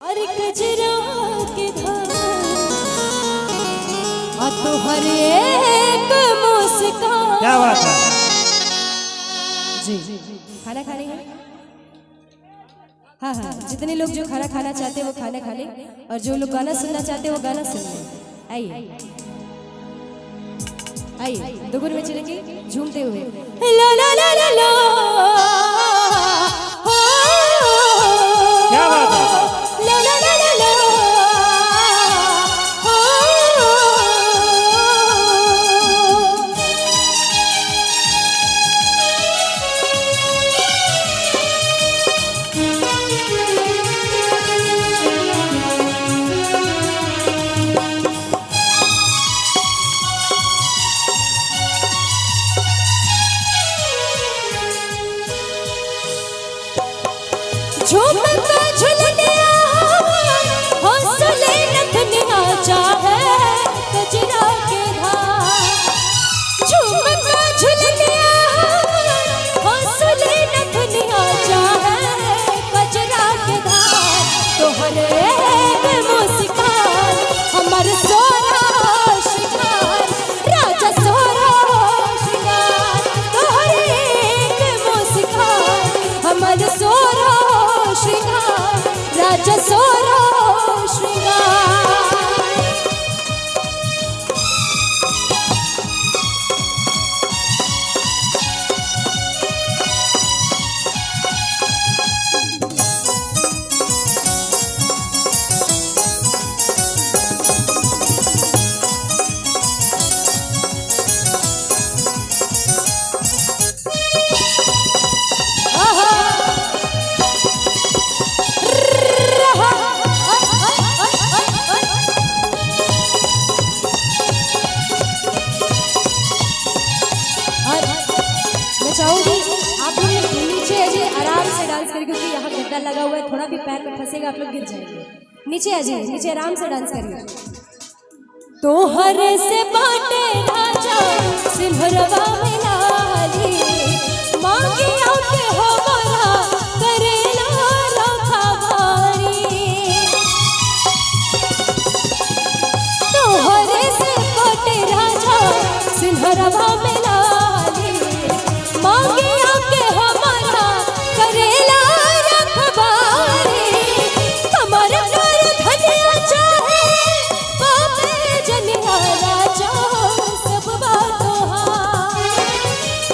और कजरा के धार तो हर एक मुस्कान। क्या बात है जी। खाना खा लेंगे? हाँ हाँ, जितने लोग जो खाना खाना चाहते हैं वो खाना खा लें, और जो लोग गाना सुनना चाहते हैं वो गाना सुन लें। आइए आइए, दोगुन में चलेंगे झूमते हुए। ला ला ला ला ला, क्या बात है। ला ला ला ला ला, झूमता झुलनिया हौसले नथनिया चाहे कजरा के धार। झूमता झुलनिया हौसले नथनिया चाहे कजरा के धार। तोहर एक मुस्कान हमर सोरा श्रृंगार, राजा सोरा श्रृंगार। तोहर एक मुस्कान हमर सोरा श्रृंगार, राजा सोरा श्रृंगार। चाहूंगी आप लोग नीचे अजय आराम से डांस करिए, क्योंकि यहाँ गड्ढा लगा हुआ है, थोड़ा भी पैर में फंसेगा आप लोग गिर जाएंगे। नीचे अजय, नीचे आराम से डांस करिए। तोहर से बाटे राजा सिंहरवा में लाली, मांगी आके हमारा करेला रखवारी। तोहर से बाटे राजा सिंहरवा में लाली, मांगी आके हमारा करेला रखवारी। कमर पर धनिया चाहे बापे जनिया राजा सब बातोहार।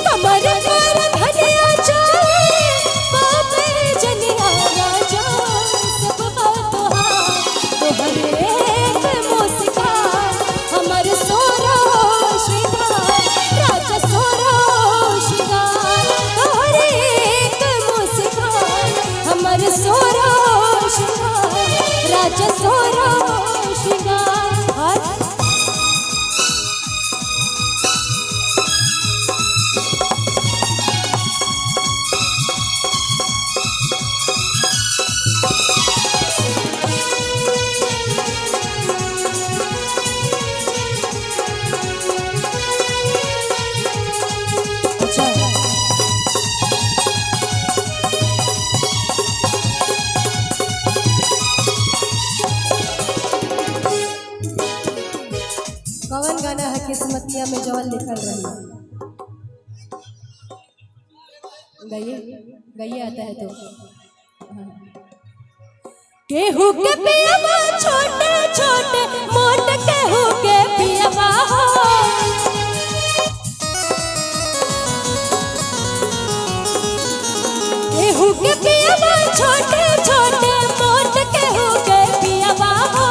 कमर पर धनिया चाहे बापे जनिया राजा सब बातोहार। तोहर एक मुस्कान हमर सोरा श्रृंगार, राजा सोरा श्रृंगार। तोहर एक मुस्कान हमर सोरा श्रृंगार, राजा सोरा श्रृंगार। कौन गाना है किस्मतिया में जवन लिखल रही? गाइए गाइए, आता है तो। केहू के पियवा छोटे छोटे मोट, केहू के पियवा हो। केहू के पियवा छोटे छोटे मोट, केहू के पियवा हो।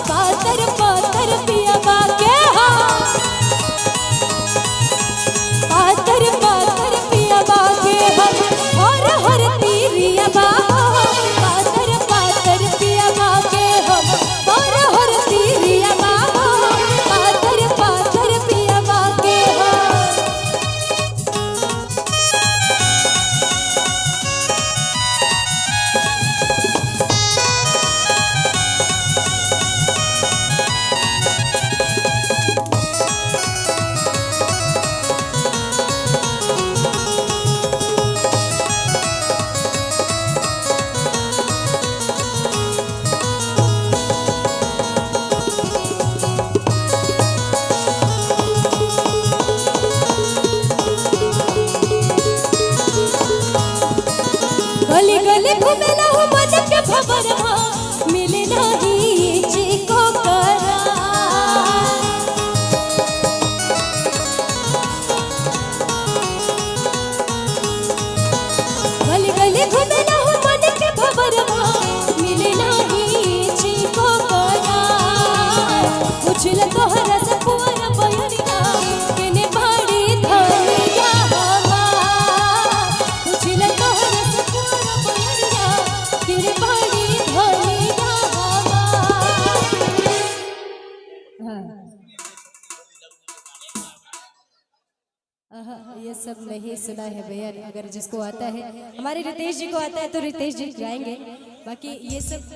पातर पातर पियवा के हो, पातर पातर पियवा के हम हर हर तीरियवा हो। पातर पातर पियवा के हम हर हर तीरियवा हो। पातर पातर पियवा के हम। भवरवा मिले नहीं चिको करा गली गली घूमे ना हो मन के भवरवा मिले नहीं चिको करा उछल तोहरा से पुअर बयरिया केने बाड़ी धनिया हवा उछल तोहरा से पुअर बयरिया केने बाड़ी धनिया हवा। ये सब नहीं सुना है भैया, अगर जिसको आता है, हमारे रितेश जी को आता है तो रितेश जी गाएंगे, बाकी ये सब